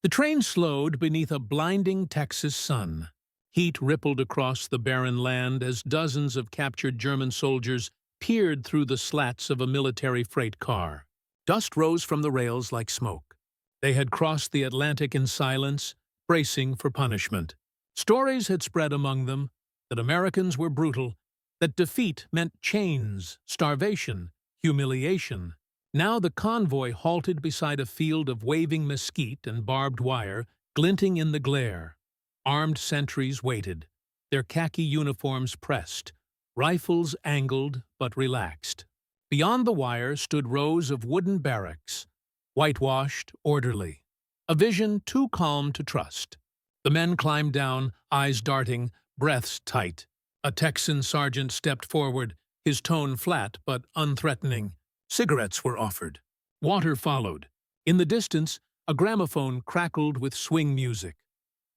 The train slowed beneath a blinding Texas sun. Heat rippled across the barren land as dozens of captured German soldiers peered through the slats of a military freight car. Dust rose from the rails like smoke. They had crossed the Atlantic in silence, bracing for punishment. Stories had spread among them that Americans were brutal, that defeat meant chains, starvation, humiliation. Now the convoy halted beside a field of waving mesquite and barbed wire, glinting in the glare. Armed sentries waited, their khaki uniforms pressed, rifles angled but relaxed. Beyond the wire stood rows of wooden barracks, whitewashed, orderly, a vision too calm to trust. The men climbed down, eyes darting, breaths tight. A Texan sergeant stepped forward, his tone flat but unthreatening. Cigarettes were offered. Water followed. In the distance, a gramophone crackled with swing music.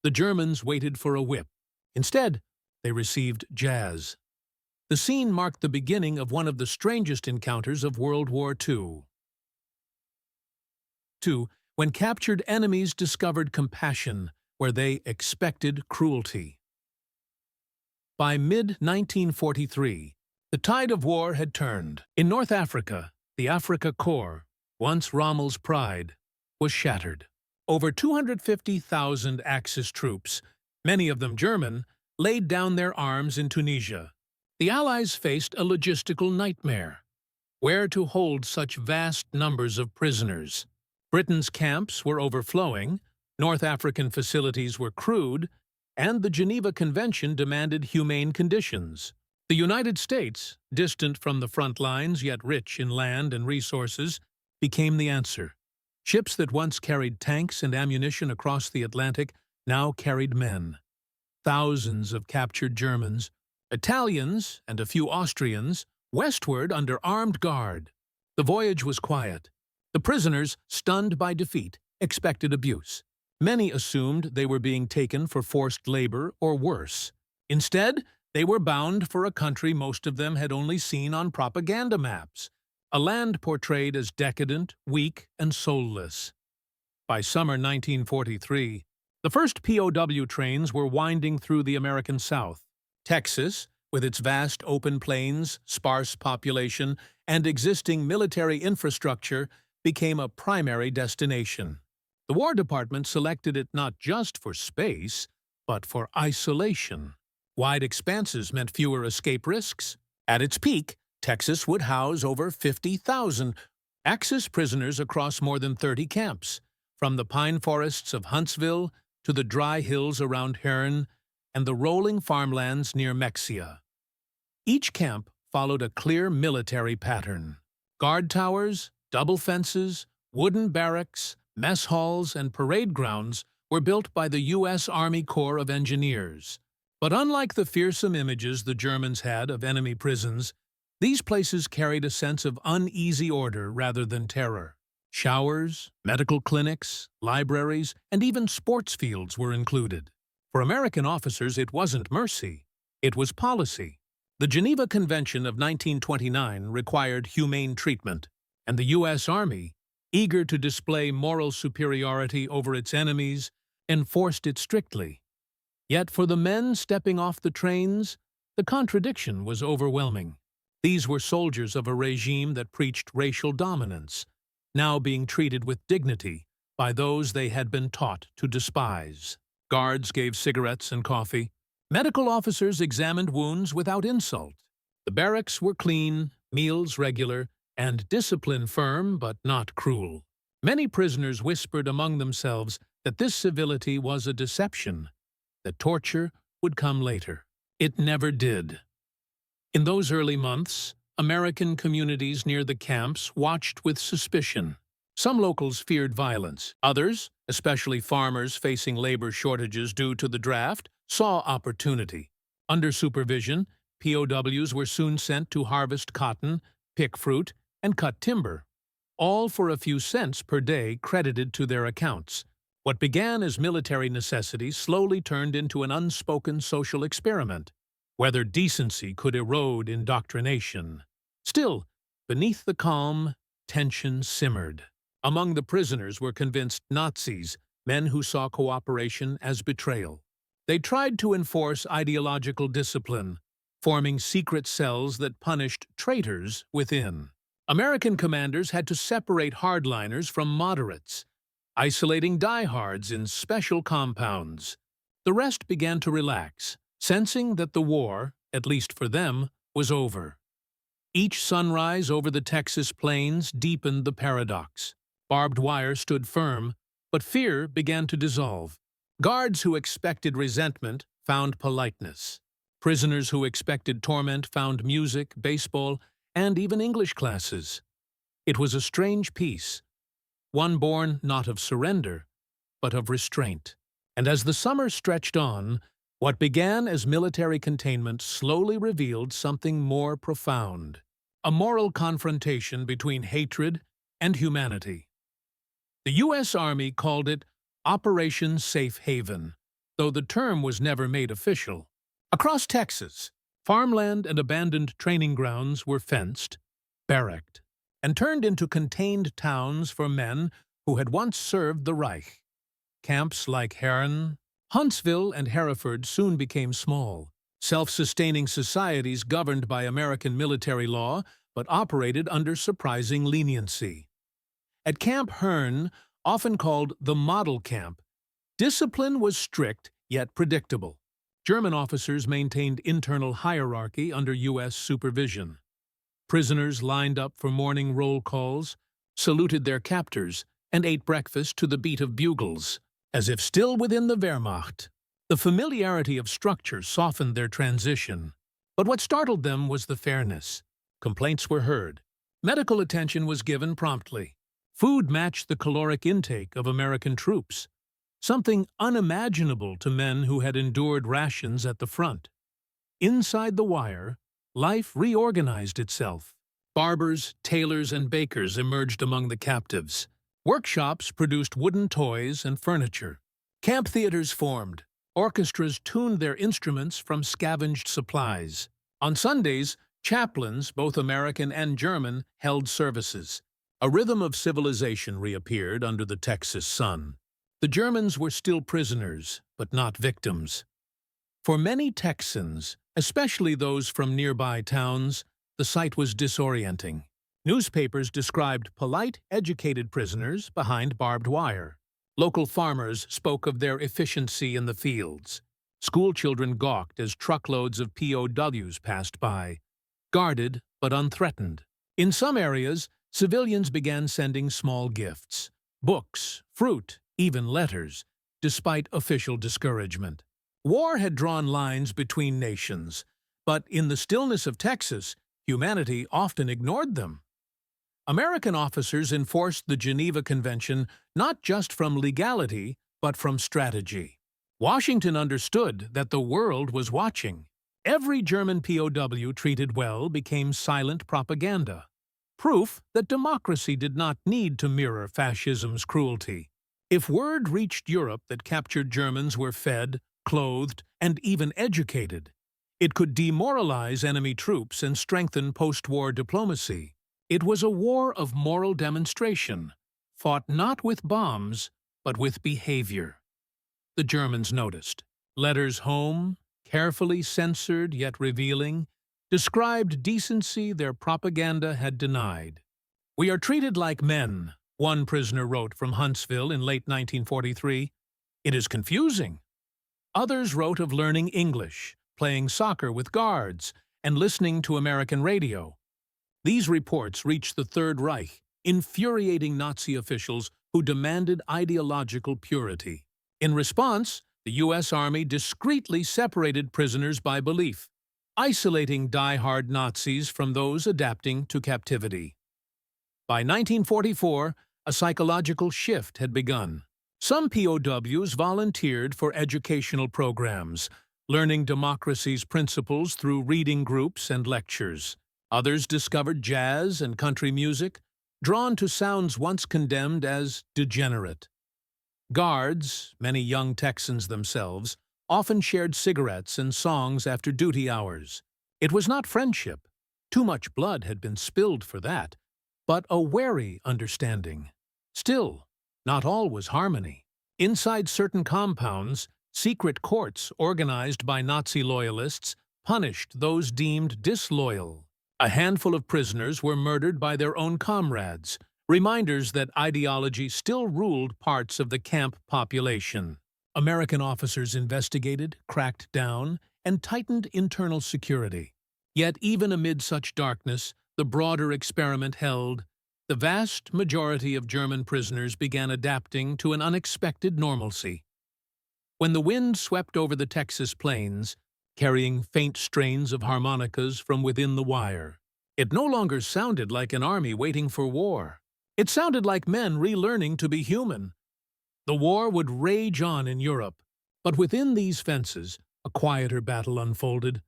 The Germans waited for a whip. Instead, they received jazz. The scene marked the beginning of one of the strangest encounters of World War II. When captured enemies discovered compassion where they expected cruelty. By mid-1943, the tide of war had turned. In North Africa, the Afrika Korps, once Rommel's pride, was shattered. Over 250,000 Axis troops, many of them German, laid down their arms in Tunisia. The Allies faced a logistical nightmare. Where to hold such vast numbers of prisoners? Britain's camps were overflowing, North African facilities were crude, and the Geneva Convention demanded humane conditions. The United States, distant from the front lines yet rich in land and resources, became the answer. Ships that once carried tanks and ammunition across the Atlantic now carried men. Thousands of captured Germans, Italians, and a few Austrians, westward under armed guard. The voyage was quiet. The prisoners, stunned by defeat, expected abuse. Many assumed they were being taken for forced labor or worse. Instead, they were bound for a country most of them had only seen on propaganda maps, a land portrayed as decadent, weak, and soulless. By summer 1943, the first POW trains were winding through the American South. Texas, with its vast open plains, sparse population, and existing military infrastructure, became a primary destination. The War Department selected it not just for space, but for isolation. Wide expanses meant fewer escape risks. At its peak, Texas would house over 50,000 Axis prisoners across more than 30 camps, from the pine forests of Huntsville to the dry hills around Hearne and the rolling farmlands near Mexia. Each camp followed a clear military pattern. Guard towers, double fences, wooden barracks, mess halls, and parade grounds were built by the U.S. Army Corps of Engineers. But unlike the fearsome images the Germans had of enemy prisons, these places carried a sense of uneasy order rather than terror. Showers, medical clinics, libraries, and even sports fields were included. For American officers, it wasn't mercy, it was policy. The Geneva Convention of 1929 required humane treatment, and the U.S. Army, eager to display moral superiority over its enemies, enforced it strictly. Yet for the men stepping off the trains, the contradiction was overwhelming. These were soldiers of a regime that preached racial dominance, now being treated with dignity by those they had been taught to despise. Guards gave cigarettes and coffee. Medical officers examined wounds without insult. The barracks were clean, meals regular, and discipline firm but not cruel. Many prisoners whispered among themselves that this civility was a deception, that torture would come later. It never did. In those early months, American communities near the camps watched with suspicion. Some locals feared violence. Others, especially farmers facing labor shortages due to the draft, saw opportunity. Under supervision, POWs were soon sent to harvest cotton, pick fruit, and cut timber, all for a few cents per day credited to their accounts. What began as military necessity slowly turned into an unspoken social experiment, whether decency could erode indoctrination. Still, beneath the calm, tension simmered. Among the prisoners were convinced Nazis, men who saw cooperation as betrayal. They tried to enforce ideological discipline, forming secret cells that punished traitors within. American commanders had to separate hardliners from moderates, isolating diehards in special compounds. The rest began to relax, sensing that the war, at least for them, was over. Each sunrise over the Texas plains deepened the paradox. Barbed wire stood firm, but fear began to dissolve. Guards who expected resentment found politeness. Prisoners who expected torment found music, baseball, and even English classes. It was a strange peace, one born not of surrender, but of restraint. And as the summer stretched on, what began as military containment slowly revealed something more profound, a moral confrontation between hatred and humanity. The U.S. Army called it Operation Safe Haven, though the term was never made official. Across Texas, farmland and abandoned training grounds were fenced, barracked, and turned into contained towns for men who had once served the Reich. Camps like Hearne, Huntsville, and Hereford soon became small, self-sustaining societies governed by American military law but operated under surprising leniency. At Camp Hearne, often called the Model Camp, discipline was strict yet predictable. German officers maintained internal hierarchy under U.S. supervision. Prisoners lined up for morning roll calls, saluted their captors, and ate breakfast to the beat of bugles, as if still within the Wehrmacht. The familiarity of structure softened their transition, but what startled them was the fairness. Complaints were heard. Medical attention was given promptly. Food matched the caloric intake of American troops, something unimaginable to men who had endured rations at the front. Inside the wire, life reorganized itself. Barbers, tailors, and bakers emerged among the captives. Workshops produced wooden toys and furniture. Camp theaters formed. Orchestras tuned their instruments from scavenged supplies. On Sundays, chaplains, both American and German, held services. A rhythm of civilization reappeared under the Texas sun. The Germans were still prisoners, but not victims. For many Texans, especially those from nearby towns, the sight was disorienting. Newspapers described polite, educated prisoners behind barbed wire. Local farmers spoke of their efficiency in the fields. Schoolchildren gawked as truckloads of POWs passed by, guarded but unthreatened. In some areas, civilians began sending small gifts, books, fruit, even letters, despite official discouragement. War had drawn lines between nations, but in the stillness of Texas, humanity often ignored them. American officers enforced the Geneva Convention not just from legality, but from strategy. Washington understood that the world was watching. Every German POW treated well became silent propaganda, proof that democracy did not need to mirror fascism's cruelty. If word reached Europe that captured Germans were fed, clothed, and even educated, it could demoralize enemy troops and strengthen post-war diplomacy. It was a war of moral demonstration, fought not with bombs, but with behavior. The Germans noticed. Letters home, carefully censored yet revealing, described decency their propaganda had denied. "We are treated like men," one prisoner wrote from Huntsville in late 1943. "It is confusing." Others wrote of learning English, playing soccer with guards, and listening to American radio. These reports reached the Third Reich, infuriating Nazi officials who demanded ideological purity. In response, the U.S. Army discreetly separated prisoners by belief, isolating die-hard Nazis from those adapting to captivity. By 1944, a psychological shift had begun. Some POWs volunteered for educational programs, learning democracy's principles through reading groups and lectures. Others discovered jazz and country music, drawn to sounds once condemned as degenerate. Guards, many young Texans themselves, often shared cigarettes and songs after duty hours. It was not friendship. Too much blood had been spilled for that, but a wary understanding. Still, not all was harmony. Inside certain compounds, secret courts organized by Nazi loyalists punished those deemed disloyal. A handful of prisoners were murdered by their own comrades, reminders that ideology still ruled parts of the camp population. American officers investigated, cracked down, and tightened internal security. Yet even amid such darkness, the broader experiment held. The vast majority of German prisoners began adapting to an unexpected normalcy. When the wind swept over the Texas plains, carrying faint strains of harmonicas from within the wire, it no longer sounded like an army waiting for war. It sounded like men relearning to be human. The war would rage on in Europe, but within these fences, a quieter battle unfolded,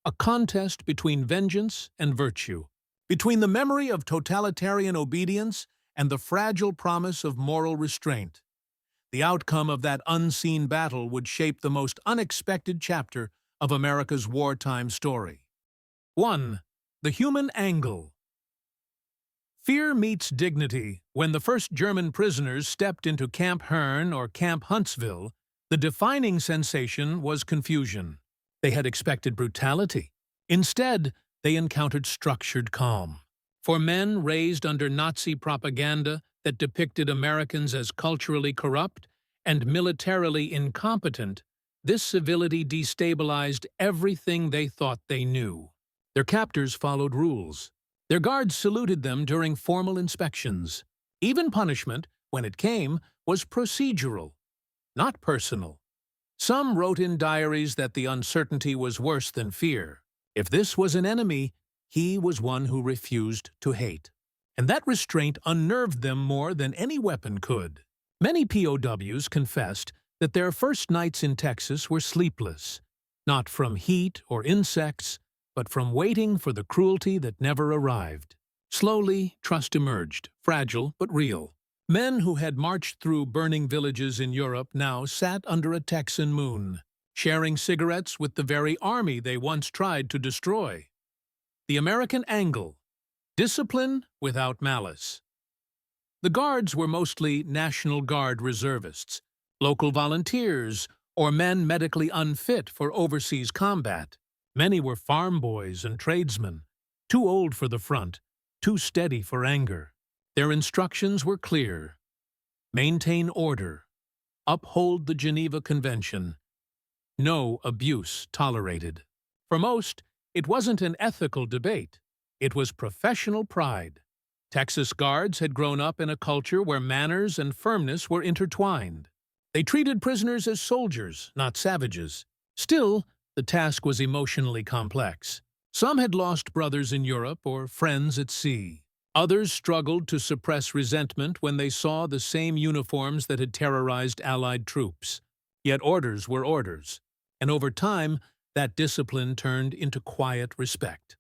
a contest between vengeance and virtue, between the memory of totalitarian obedience and the fragile promise of moral restraint. The outcome of that unseen battle would shape the most unexpected chapter of America's wartime story. 1. The human angle. Fear meets dignity. When the first German prisoners stepped into Camp Hearne or Camp Huntsville, the defining sensation was confusion. They had expected brutality. Instead, they encountered structured calm. For men raised under Nazi propaganda that depicted Americans as culturally corrupt and militarily incompetent, this civility destabilized everything they thought they knew. Their captors followed rules. Their guards saluted them during formal inspections. Even punishment, when it came, was procedural, not personal. Some wrote in diaries that the uncertainty was worse than fear. If this was an enemy, he was one who refused to hate. And that restraint unnerved them more than any weapon could. Many POWs confessed that their first nights in Texas were sleepless, not from heat or insects, but from waiting for the cruelty that never arrived. Slowly, trust emerged, fragile but real. Men who had marched through burning villages in Europe now sat under a Texan moon, sharing cigarettes with the very army they once tried to destroy. The American angle: discipline without malice. The guards were mostly National Guard reservists, local volunteers, or men medically unfit for overseas combat. Many were farm boys and tradesmen, too old for the front, too steady for anger. Their instructions were clear: maintain order, uphold the Geneva Convention, no abuse tolerated. For most, it wasn't an ethical debate. It was professional pride. Texas guards had grown up in a culture where manners and firmness were intertwined. They treated prisoners as soldiers, not savages. Still, the task was emotionally complex. Some had lost brothers in Europe or friends at sea. Others struggled to suppress resentment when they saw the same uniforms that had terrorized Allied troops. Yet orders were orders, and over time, that discipline turned into quiet respect.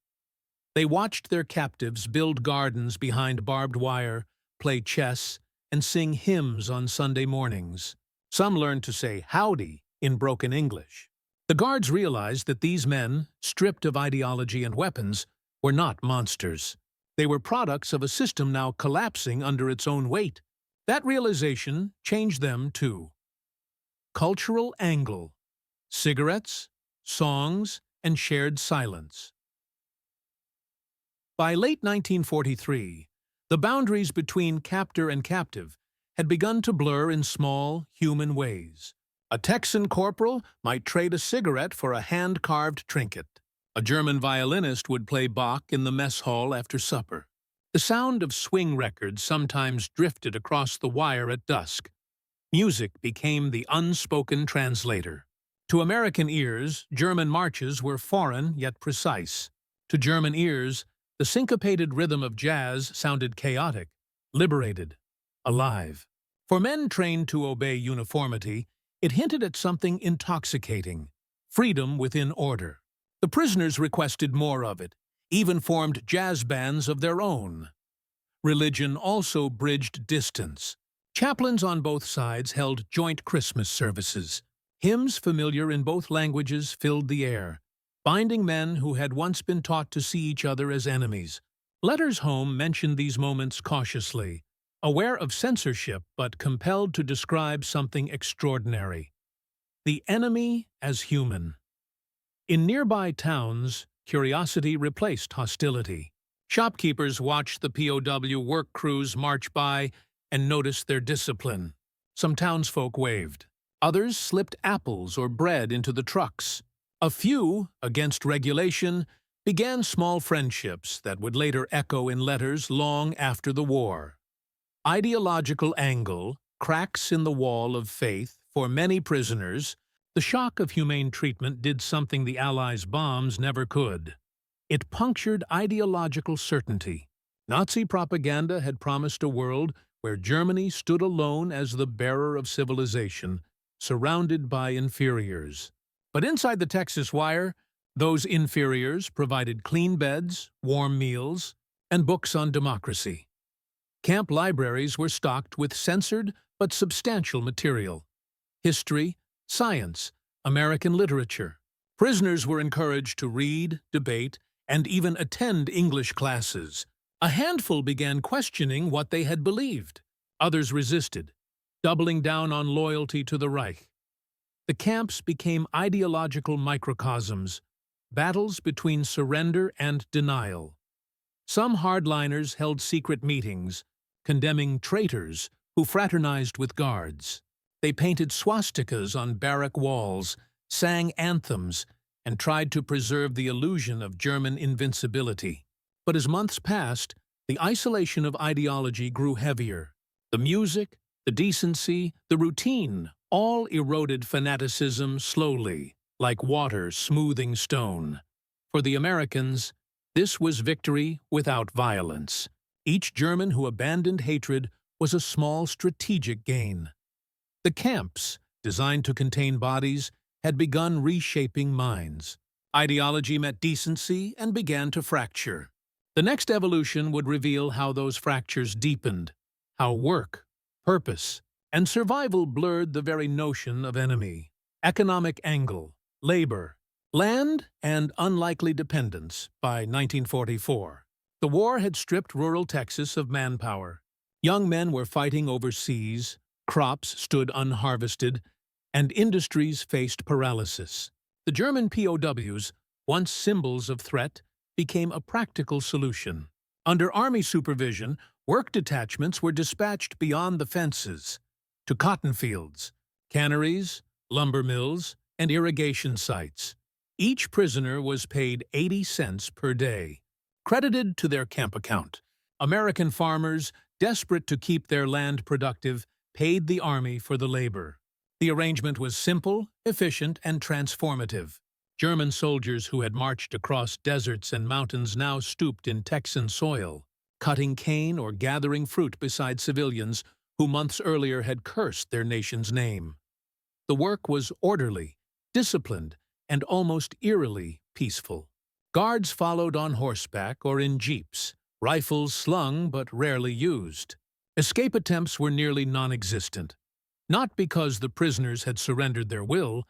They watched their captives build gardens behind barbed wire, play chess, and sing hymns on Sunday mornings. Some learned to say howdy in broken English. The guards realized that these men, stripped of ideology and weapons, were not monsters. They were products of a system now collapsing under its own weight. That realization changed them too. Cultural angle: cigarettes, songs, and shared silence. By late 1943, the boundaries between captor and captive had begun to blur in small, human ways. A Texan corporal might trade a cigarette for a hand-carved trinket. A German violinist would play Bach in the mess hall after supper. The sound of swing records sometimes drifted across the wire at dusk. Music became the unspoken translator. To American ears, German marches were foreign yet precise. To German ears, the syncopated rhythm of jazz sounded chaotic, liberated, alive. For men trained to obey uniformity, it hinted at something intoxicating: freedom within order. The prisoners requested more of it, even formed jazz bands of their own. Religion also bridged distance. Chaplains on both sides held joint Christmas services. Hymns familiar in both languages filled the air, binding men who had once been taught to see each other as enemies. Letters home mentioned these moments cautiously. aware of censorship but compelled to describe something extraordinary: the enemy as human. In nearby towns, curiosity replaced hostility. Shopkeepers watched the POW work crews march by and noticed their discipline. Some townsfolk waved. Others slipped apples or bread into the trucks. A few, against regulation, began small friendships that would later echo in letters long after the war. Ideological angle, cracks in the wall of faith for many prisoners. The shock of humane treatment did something the Allies' bombs never could. It punctured ideological certainty. Nazi propaganda had promised a world where Germany stood alone as the bearer of civilization, surrounded by inferiors. But inside the Texas wire, those inferiors provided clean beds, warm meals, and books on democracy. Camp libraries were stocked with censored but substantial material: history, science, American literature. Prisoners were encouraged to read, debate, and even attend English classes. A handful began questioning what they had believed. Others resisted, doubling down on loyalty to the Reich. The camps became ideological microcosms, battles between surrender and denial. Some hardliners held secret meetings, condemning traitors who fraternized with guards. They painted swastikas on barrack walls, sang anthems, and tried to preserve the illusion of German invincibility. But as months passed, the isolation of ideology grew heavier. The music, the decency, the routine all eroded fanaticism slowly, like water smoothing stone. For the Americans, this was victory without violence. Each German who abandoned hatred was a small strategic gain. The camps, designed to contain bodies, had begun reshaping minds. Ideology met decency and began to fracture. The next evolution would reveal how those fractures deepened, how work, purpose, and survival blurred the very notion of enemy. Economic angle, labor, land, and unlikely dependence by 1944. The war had stripped rural Texas of manpower. Young men were fighting overseas, crops stood unharvested, and industries faced paralysis. The German POWs, once symbols of threat, became a practical solution. Under Army supervision, work detachments were dispatched beyond the fences, to cotton fields, canneries, lumber mills, and irrigation sites. Each prisoner was paid 80 cents per day, credited to their camp account. American farmers, desperate to keep their land productive, paid the Army for the labor. The arrangement was simple, efficient, and transformative. German soldiers who had marched across deserts and mountains now stooped in Texan soil, cutting cane or gathering fruit beside civilians who months earlier had cursed their nation's name. The work was orderly, disciplined, and almost eerily peaceful. Guards followed on horseback or in jeeps, rifles slung but rarely used. Escape attempts were nearly non-existent, not because the prisoners had surrendered their will,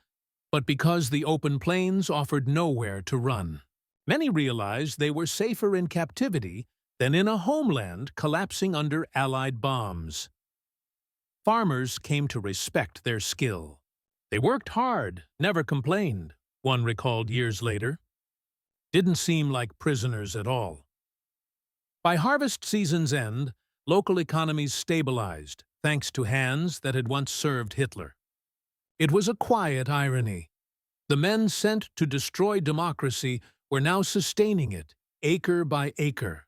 but because the open plains offered nowhere to run. Many realized they were safer in captivity than in a homeland collapsing under Allied bombs. Farmers came to respect their skill. They worked hard, never complained, one recalled years later. Didn't seem like prisoners at all. By harvest season's end, local economies stabilized, thanks to hands that had once served Hitler. It was a quiet irony. The men sent to destroy democracy were now sustaining it, acre by acre.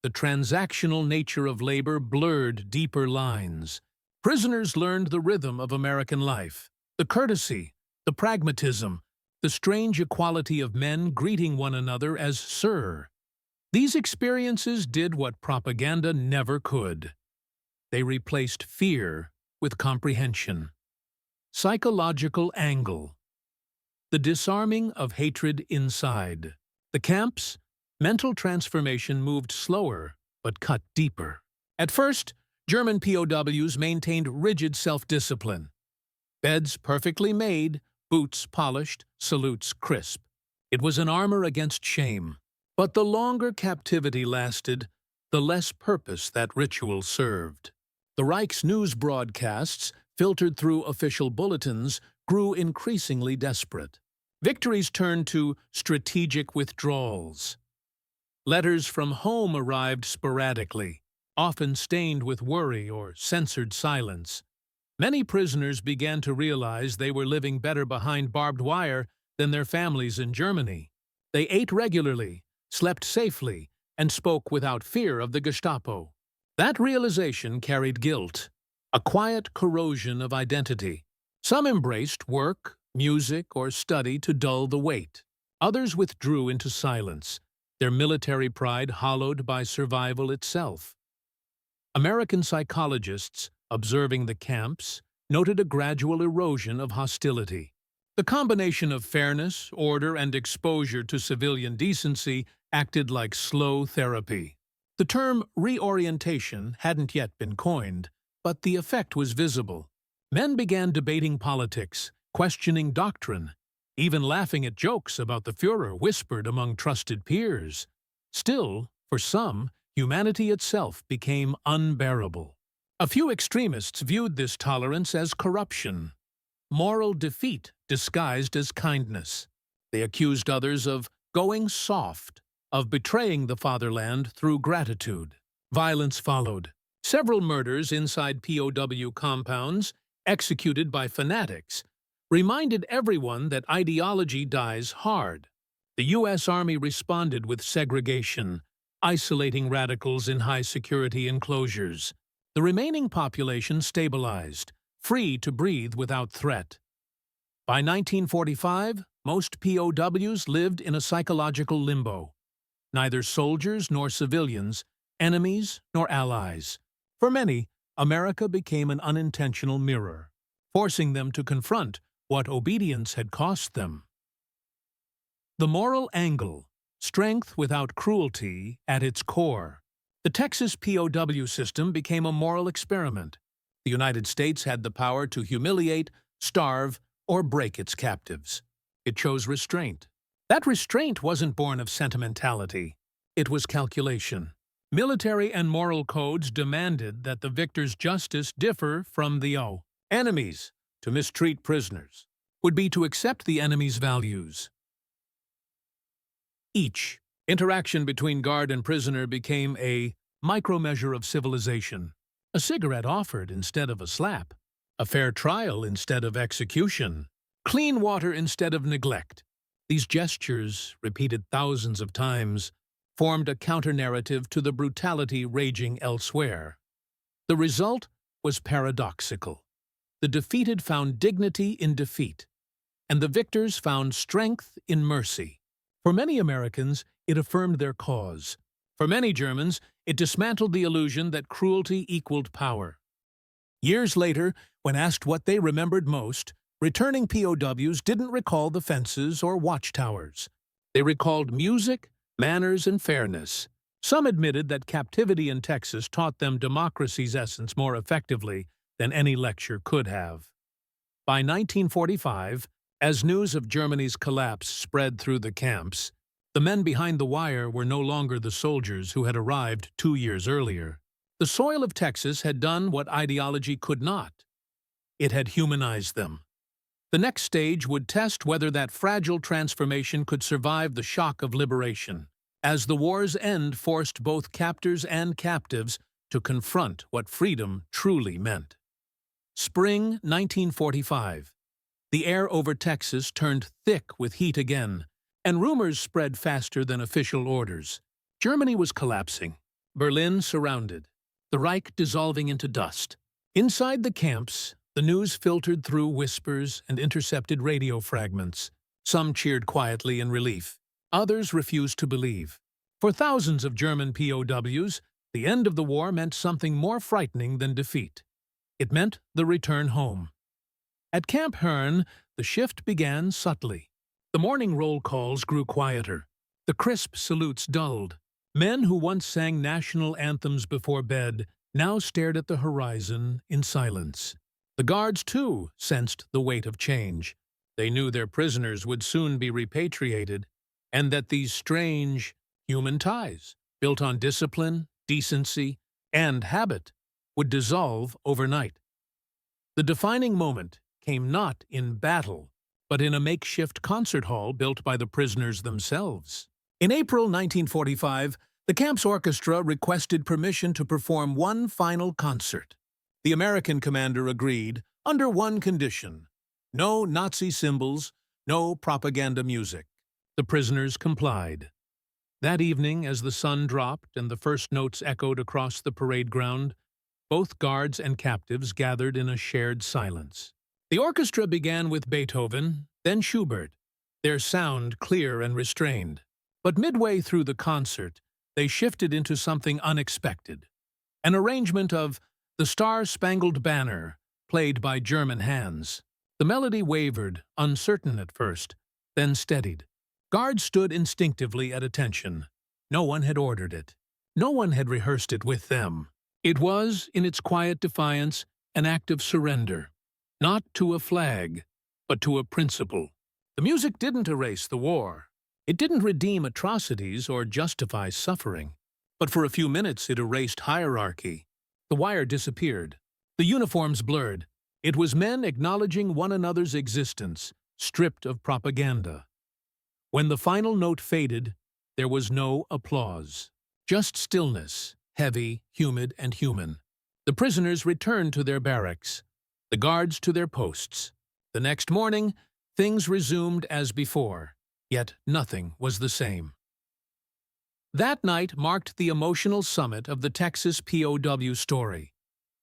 The transactional nature of labor blurred deeper lines. Prisoners learned the rhythm of American life, the courtesy, the pragmatism, the strange equality of men greeting one another as "sir." These experiences did what propaganda never could. They replaced fear with comprehension. Psychological angle. The disarming of hatred inside. The camps, mental transformation moved slower but cut deeper. At first, German POWs maintained rigid self-discipline. Beds perfectly made, boots polished, salutes crisp. It was an armor against shame. But the longer captivity lasted, the less purpose that ritual served. The Reich's news broadcasts, filtered through official bulletins, grew increasingly desperate. Victories turned to strategic withdrawals. Letters from home arrived sporadically, often stained with worry or censored silence. Many prisoners began to realize they were living better behind barbed wire than their families in Germany. They ate regularly, slept safely, and spoke without fear of the Gestapo. That realization carried guilt, a quiet corrosion of identity. Some embraced work, music, or study to dull the weight. Others withdrew into silence, their military pride hollowed by survival itself. American psychologists, observing the camps, noted a gradual erosion of hostility. The combination of fairness, order, and exposure to civilian decency acted like slow therapy. The term reorientation hadn't yet been coined, but the effect was visible. Men began debating politics, questioning doctrine, even laughing at jokes about the Führer whispered among trusted peers. Still, for some, humanity itself became unbearable. A few extremists viewed this tolerance as corruption, moral defeat disguised as kindness. They accused others of going soft, of betraying the fatherland through gratitude. Violence followed. Several murders inside POW compounds, executed by fanatics, reminded everyone that ideology dies hard. The U.S. Army responded with segregation, isolating radicals in high-security enclosures. The remaining population stabilized, free to breathe without threat. By 1945, most POWs lived in a psychological limbo. Neither soldiers nor civilians, enemies nor allies. For many, America became an unintentional mirror, forcing them to confront what obedience had cost them. The moral angle, strength without cruelty at its core. The Texas POW system became a moral experiment. The United States had the power to humiliate, starve, or break its captives. It chose restraint. That restraint wasn't born of sentimentality. It was calculation. Military and moral codes demanded that the victor's justice differ from the enemy's. To mistreat prisoners would be to accept the enemy's values. Each interaction between guard and prisoner became a micromeasure of civilization. A cigarette offered instead of a slap. A fair trial instead of execution. Clean water instead of neglect. These gestures, repeated thousands of times, formed a counter-narrative to the brutality raging elsewhere. The result was paradoxical. The defeated found dignity in defeat, and the victors found strength in mercy. For many Americans, it affirmed their cause. For many Germans, it dismantled the illusion that cruelty equaled power. Years later, when asked what they remembered most, returning POWs didn't recall the fences or watchtowers. They recalled music, manners, and fairness. Some admitted that captivity in Texas taught them democracy's essence more effectively than any lecture could have. By 1945, as news of Germany's collapse spread through the camps, the men behind the wire were no longer the soldiers who had arrived 2 years earlier. The soil of Texas had done what ideology could not. It had humanized them. The next stage would test whether that fragile transformation could survive the shock of liberation, as the war's end forced both captors and captives to confront what freedom truly meant. Spring 1945. The air over Texas turned thick with heat again, and rumors spread faster than official orders. Germany was collapsing, Berlin surrounded, the Reich dissolving into dust. Inside the camps, the news filtered through whispers and intercepted radio fragments. Some cheered quietly in relief. Others refused to believe. For thousands of German POWs, the end of the war meant something more frightening than defeat. It meant the return home. At Camp Hearne, the shift began subtly. The morning roll calls grew quieter. The crisp salutes dulled. Men who once sang national anthems before bed now stared at the horizon in silence. The guards, too, sensed the weight of change. They knew their prisoners would soon be repatriated, and that these strange, human ties, built on discipline, decency, and habit, would dissolve overnight. The defining moment came not in battle, but in a makeshift concert hall built by the prisoners themselves. In April 1945, the camp's orchestra requested permission to perform one final concert. The American commander agreed, under one condition: no Nazi symbols, no propaganda music. The prisoners complied. That evening, as the sun dropped and the first notes echoed across the parade ground, both guards and captives gathered in a shared silence. The orchestra began with Beethoven, then Schubert, their sound clear and restrained. But midway through the concert, they shifted into something unexpected. An arrangement of The Star-Spangled Banner, played by German hands. The melody wavered, uncertain at first, then steadied. Guards stood instinctively at attention. No one had ordered it. No one had rehearsed it with them. It was, in its quiet defiance, an act of surrender, not to a flag, but to a principle. The music didn't erase the war. It didn't redeem atrocities or justify suffering. But for a few minutes it erased hierarchy. The wire disappeared. The uniforms blurred. It was men acknowledging one another's existence, stripped of propaganda. When the final note faded, there was no applause. Just stillness, heavy, humid, and human. The prisoners returned to their barracks, the guards to their posts. The next morning, things resumed as before, yet nothing was the same. That night marked the emotional summit of the Texas POW story,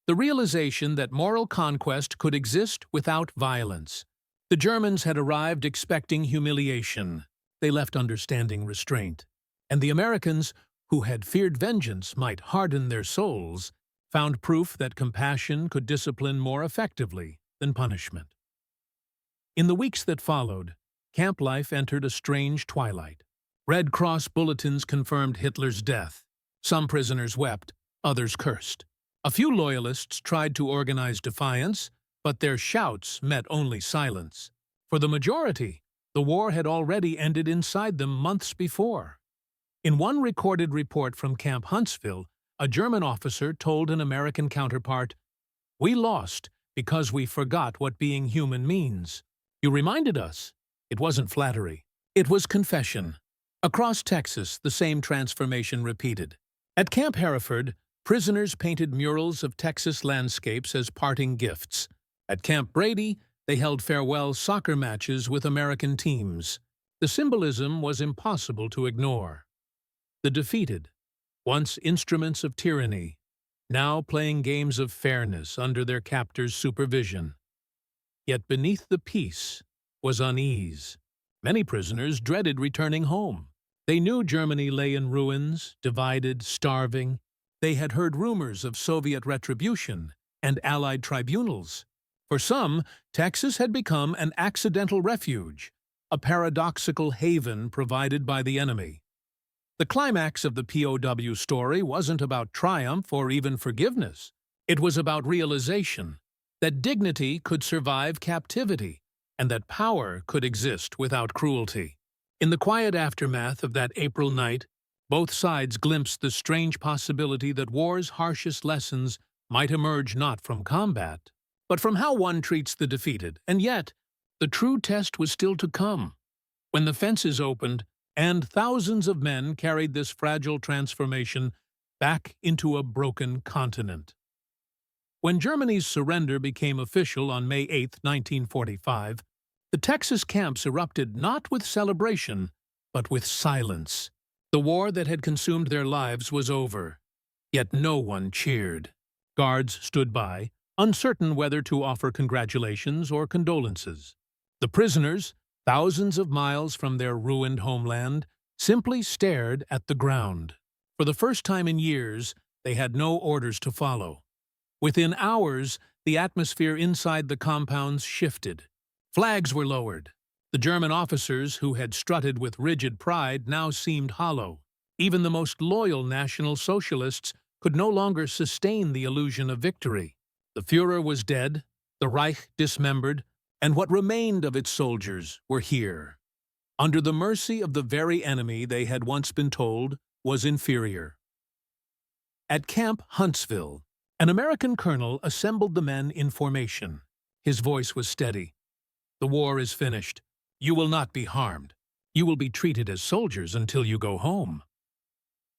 the realization that moral conquest could exist without violence. The Germans had arrived expecting humiliation. They left understanding restraint. And the Americans, who had feared vengeance might harden their souls, found proof that compassion could discipline more effectively than punishment. In the weeks that followed, camp life entered a strange twilight. Red Cross bulletins confirmed Hitler's death. Some prisoners wept, others cursed. A few loyalists tried to organize defiance, but their shouts met only silence. For the majority, the war had already ended inside them months before. In one recorded report from Camp Huntsville, a German officer told an American counterpart, "We lost because we forgot what being human means. You reminded us." It wasn't flattery. It was confession. Across Texas, the same transformation repeated. At Camp Hereford, prisoners painted murals of Texas landscapes as parting gifts. At Camp Brady, they held farewell soccer matches with American teams. The symbolism was impossible to ignore. The defeated, once instruments of tyranny, now playing games of fairness under their captors' supervision. Yet beneath the peace was unease. Many prisoners dreaded returning home. They knew Germany lay in ruins, divided, starving. They had heard rumors of Soviet retribution and Allied tribunals. For some, Texas had become an accidental refuge, a paradoxical haven provided by the enemy. The climax of the POW story wasn't about triumph or even forgiveness. It was about realization that dignity could survive captivity and that power could exist without cruelty. In the quiet aftermath of that April night, both sides glimpsed the strange possibility that war's harshest lessons might emerge not from combat, but from how one treats the defeated. And yet, the true test was still to come. When the fences opened, and thousands of men carried this fragile transformation back into a broken continent. When Germany's surrender became official on May 8, 1945, the Texas camps erupted not with celebration, but with silence. The war that had consumed their lives was over, yet no one cheered. Guards stood by, uncertain whether to offer congratulations or condolences. The prisoners, thousands of miles from their ruined homeland, simply stared at the ground. For the first time in years, they had no orders to follow. Within hours, the atmosphere inside the compounds shifted. Flags were lowered. The German officers, who had strutted with rigid pride, now seemed hollow. Even the most loyal National Socialists could no longer sustain the illusion of victory. The Führer was dead, the Reich dismembered, and what remained of its soldiers were here, under the mercy of the very enemy they had once been told was inferior. At Camp Huntsville, An American colonel assembled the men in formation. His voice was steady. "The war is finished. You will not be harmed. You will be treated as soldiers until you go home."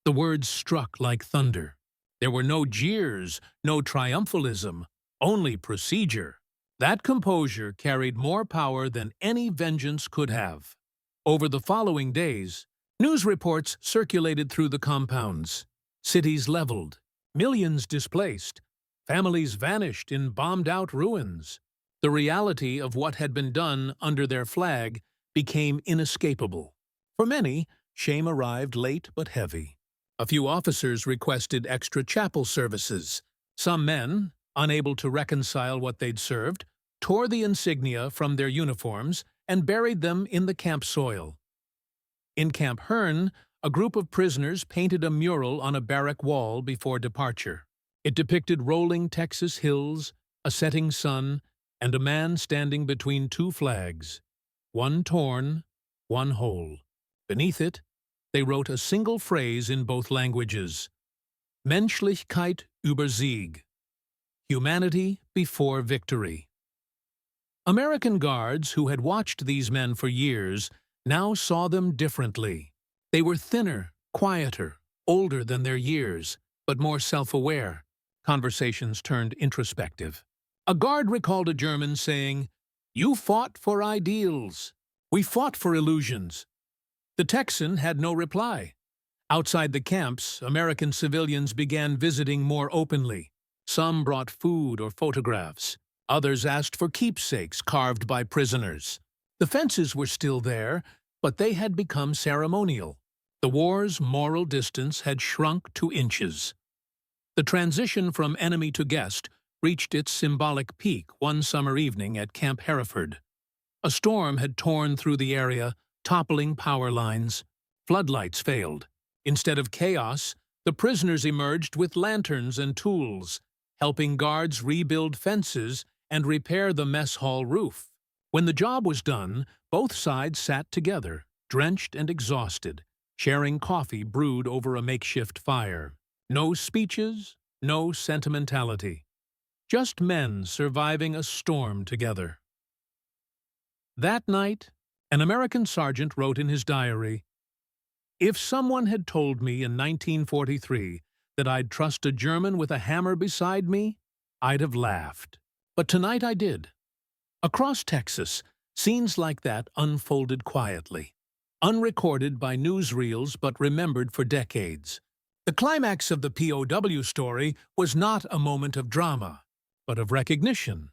The words struck like thunder. There were no jeers, no triumphalism, only procedure. That composure carried more power than any vengeance could have. Over the following days, news reports circulated through the compounds. Cities leveled, millions displaced, families vanished in bombed-out ruins. The reality of what had been done under their flag became inescapable. For many, shame arrived late but heavy. A few officers requested extra chapel services. Some men, unable to reconcile what they'd served, tore the insignia from their uniforms and buried them in the camp soil. In Camp Hearne, a group of prisoners painted a mural on a barrack wall before departure. It depicted rolling Texas hills, a setting sun, and a man standing between two flags, one torn, one whole. Beneath it, they wrote a single phrase in both languages: Menschlichkeit über Sieg, humanity before victory. American guards who had watched these men for years now saw them differently. They were thinner, quieter, older than their years, but more self-aware. Conversations turned introspective. A guard recalled a German saying, "You fought for ideals. We fought for illusions." The Texan had no reply. Outside the camps, American civilians began visiting more openly. Some brought food or photographs. Others asked for keepsakes carved by prisoners. The fences were still there, but they had become ceremonial. The war's moral distance had shrunk to inches. The transition from enemy to guest reached its symbolic peak one summer evening at Camp Hereford. A storm had torn through the area, toppling power lines. Floodlights failed. Instead of chaos, the prisoners emerged with lanterns and tools, helping guards rebuild fences and repair the mess hall roof. When the job was done, both sides sat together, drenched and exhausted, sharing coffee brewed over a makeshift fire. No speeches, no sentimentality. Just men surviving a storm together. That night, an American sergeant wrote in his diary, "If someone had told me in 1943 that I'd trust a German with a hammer beside me, I'd have laughed. But tonight I did." Across Texas, scenes like that unfolded quietly, unrecorded by newsreels but remembered for decades. The climax of the POW story was not a moment of drama, but of recognition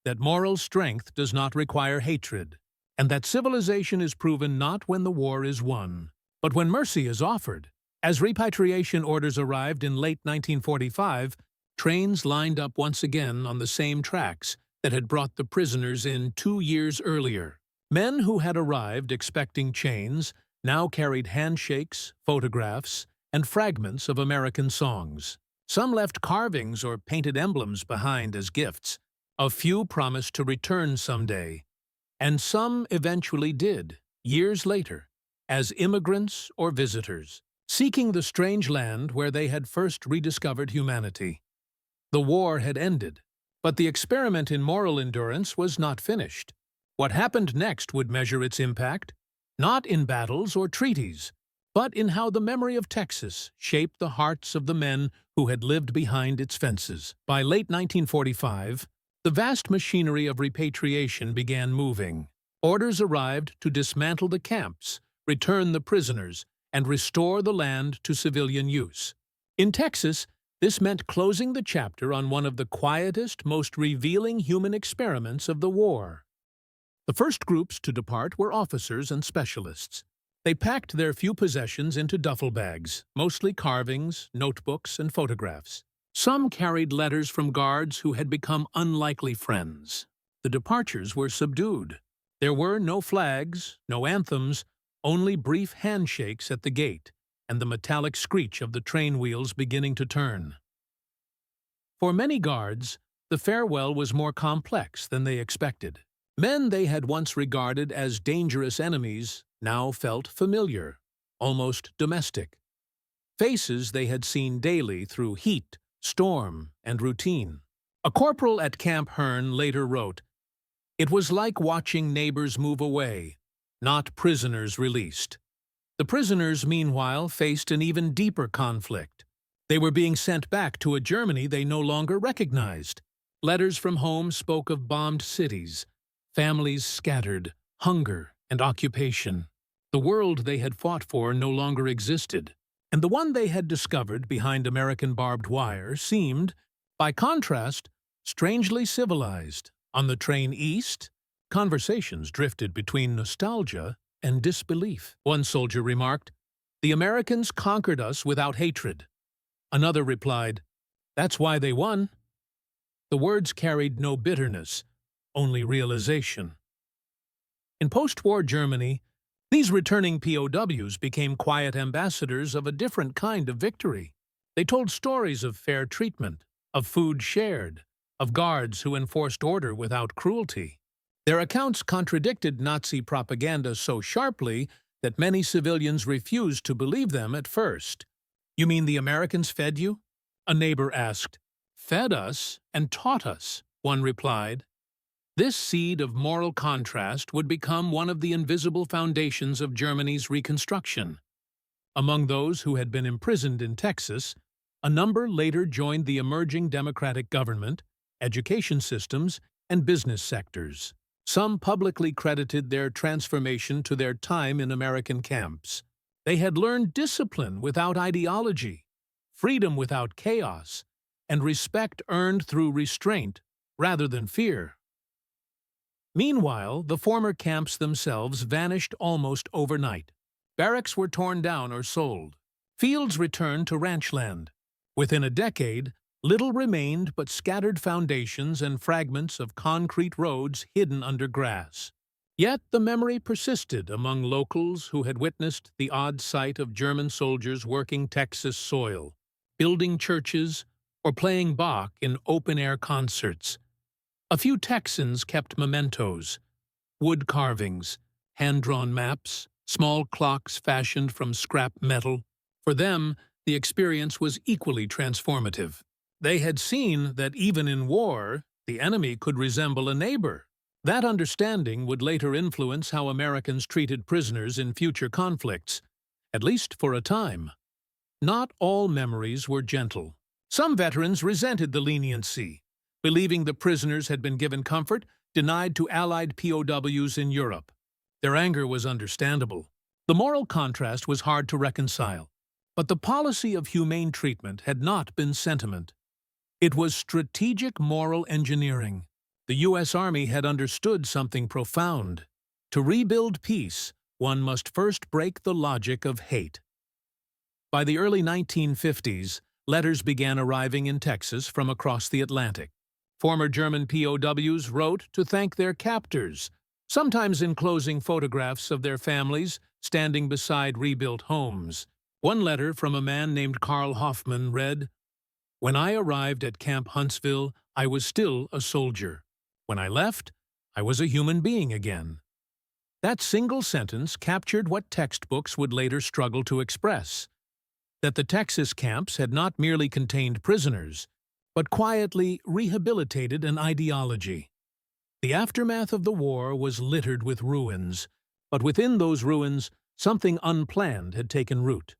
that moral strength does not require hatred, and that civilization is proven not when the war is won, but when mercy is offered. As repatriation orders arrived in late 1945, trains lined up once again on the same tracks that had brought the prisoners in 2 years earlier. Men who had arrived expecting chains now carried handshakes, photographs, and fragments of American songs. Some left carvings or painted emblems behind as gifts. A few promised to return someday. And some eventually did, years later, as immigrants or visitors, seeking the strange land where they had first rediscovered humanity. The war had ended, but the experiment in moral endurance was not finished. What happened next would measure its impact, not in battles or treaties, but in how the memory of Texas shaped the hearts of the men who had lived behind its fences. By late 1945, the vast machinery of repatriation began moving. Orders arrived to dismantle the camps, return the prisoners, and restore the land to civilian use. In Texas, this meant closing the chapter on one of the quietest, most revealing human experiments of the war. The first groups to depart were officers and specialists. They packed their few possessions into duffel bags, mostly carvings, notebooks, and photographs. Some carried letters from guards who had become unlikely friends. The departures were subdued. There were no flags, no anthems, only brief handshakes at the gate and the metallic screech of the train wheels beginning to turn. For many guards, the farewell was more complex than they expected. Men they had once regarded as dangerous enemies now felt familiar, almost domestic. Faces they had seen daily through heat, storm, and routine. A corporal at Camp Hearne later wrote, "It was like watching neighbors move away, not prisoners released." The prisoners, meanwhile, faced an even deeper conflict. They were being sent back to a Germany they no longer recognized. Letters from home spoke of bombed cities, families scattered, hunger and occupation. The world they had fought for no longer existed, and the one they had discovered behind American barbed wire seemed, by contrast, strangely civilized. On the train east, conversations drifted between nostalgia and disbelief. One soldier remarked, "The Americans conquered us without hatred." Another replied, "That's why they won." The words carried no bitterness, only realization. In post-war Germany, these returning POWs became quiet ambassadors of a different kind of victory. They told stories of fair treatment, of food shared, of guards who enforced order without cruelty. Their accounts contradicted Nazi propaganda so sharply that many civilians refused to believe them at first. "You mean the Americans fed you?" a neighbor asked. "Fed us and taught us," one replied. This seed of moral contrast would become one of the invisible foundations of Germany's reconstruction. Among those who had been imprisoned in Texas, a number later joined the emerging democratic government, education systems, and business sectors. Some publicly credited their transformation to their time in American camps. They had learned discipline without ideology, freedom without chaos, and respect earned through restraint rather than fear. Meanwhile, the former camps themselves vanished almost overnight. Barracks were torn down or sold. Fields returned to ranchland. Within a decade, little remained but scattered foundations and fragments of concrete roads hidden under grass. Yet the memory persisted among locals who had witnessed the odd sight of German soldiers working Texas soil, building churches, or playing Bach in open-air concerts. A few Texans kept mementos, wood carvings, hand-drawn maps, small clocks fashioned from scrap metal. For them, the experience was equally transformative. They had seen that even in war, the enemy could resemble a neighbor. That understanding would later influence how Americans treated prisoners in future conflicts, at least for a time. Not all memories were gentle. Some veterans resented the leniency, believing the prisoners had been given comfort denied to Allied POWs in Europe. Their anger was understandable. The moral contrast was hard to reconcile. But the policy of humane treatment had not been sentiment. It was strategic moral engineering. The U.S. Army had understood something profound. To rebuild peace, one must first break the logic of hate. By the early 1950s, letters began arriving in Texas from across the Atlantic. Former German POWs wrote to thank their captors, sometimes enclosing photographs of their families standing beside rebuilt homes. One letter from a man named Carl Hoffman read, "When I arrived at Camp Huntsville, I was still a soldier. When I left, I was a human being again." That single sentence captured what textbooks would later struggle to express: that the Texas camps had not merely contained prisoners, but quietly rehabilitated an ideology. The aftermath of the war was littered with ruins, but within those ruins, something unplanned had taken root.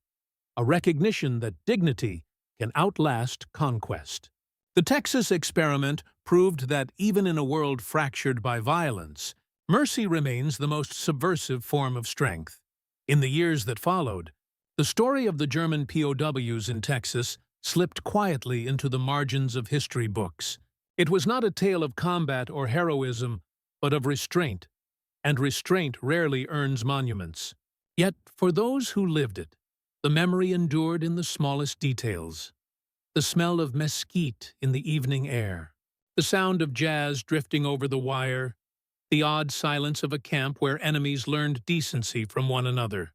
A recognition that dignity can outlast conquest. The Texas experiment proved that even in a world fractured by violence, mercy remains the most subversive form of strength. In the years that followed, the story of the German POWs in Texas slipped quietly into the margins of history books. It was not a tale of combat or heroism, but of restraint, and restraint rarely earns monuments. Yet, for those who lived it, the memory endured in the smallest details. The smell of mesquite in the evening air, the sound of jazz drifting over the wire, the odd silence of a camp where enemies learned decency from one another.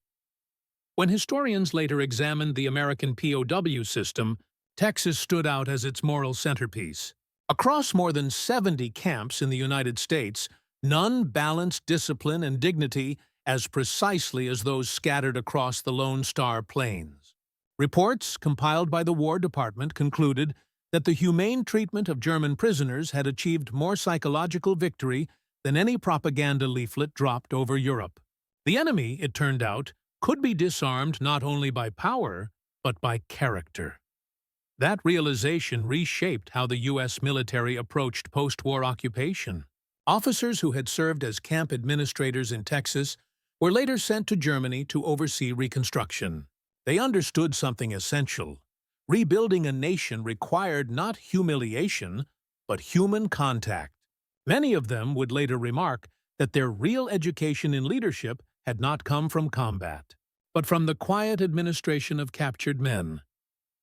When historians later examined the American POW system, Texas stood out as its moral centerpiece. Across more than 70 camps in the United States, none balanced discipline and dignity as precisely as those scattered across the Lone Star Plains. Reports compiled by the War Department concluded that the humane treatment of German prisoners had achieved more psychological victory than any propaganda leaflet dropped over Europe. The enemy, it turned out, could be disarmed not only by power, but by character. That realization reshaped how the U.S. military approached post-war occupation. Officers who had served as camp administrators in Texas were later sent to Germany to oversee reconstruction. They understood something essential. Rebuilding a nation required not humiliation, but human contact. Many of them would later remark that their real education in leadership had not come from combat, but from the quiet administration of captured men.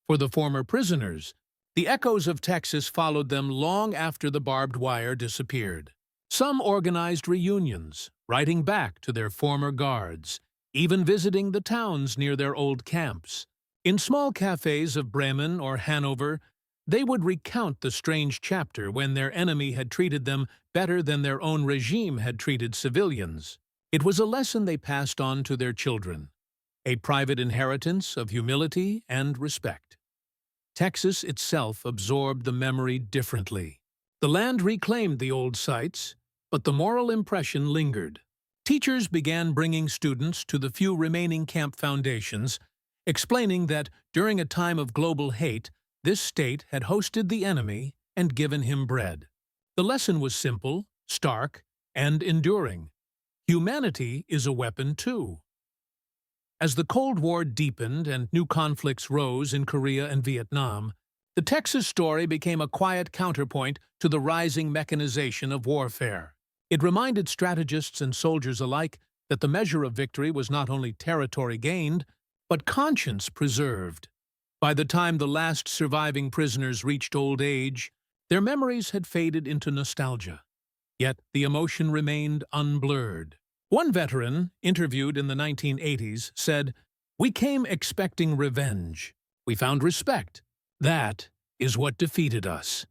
For the former prisoners, the echoes of Texas followed them long after the barbed wire disappeared. Some organized reunions, writing back to their former guards, even visiting the towns near their old camps. In small cafes of Bremen or Hanover, they would recount the strange chapter when their enemy had treated them better than their own regime had treated civilians. It was a lesson they passed on to their children, a private inheritance of humility and respect. Texas itself absorbed the memory differently. The land reclaimed the old sites, but the moral impression lingered. Teachers began bringing students to the few remaining camp foundations, explaining that during a time of global hate, this state had hosted the enemy and given him bread. The lesson was simple, stark, and enduring. Humanity is a weapon too. As the Cold War deepened and new conflicts rose in Korea and Vietnam, the Texas story became a quiet counterpoint to the rising mechanization of warfare. It reminded strategists and soldiers alike that the measure of victory was not only territory gained, but conscience preserved. By the time the last surviving prisoners reached old age, their memories had faded into nostalgia. Yet the emotion remained unblurred. One veteran, interviewed in the 1980s, said, "We came expecting revenge. We found respect. That is what defeated us."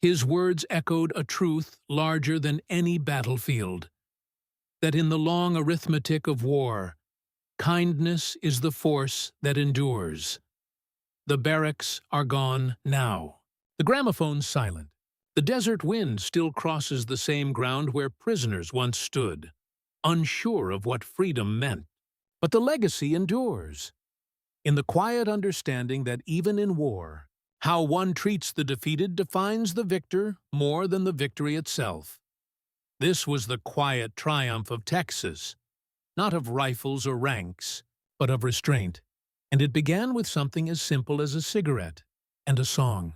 His words echoed a truth larger than any battlefield, that in the long arithmetic of war, kindness is the force that endures. The barracks are gone now. The gramophone's silent. The desert wind still crosses the same ground where prisoners once stood, unsure of what freedom meant. But the legacy endures. In the quiet understanding that even in war, how one treats the defeated defines the victor more than the victory itself. This was the quiet triumph of Texas, not of rifles or ranks, but of restraint. And it began with something as simple as a cigarette and a song.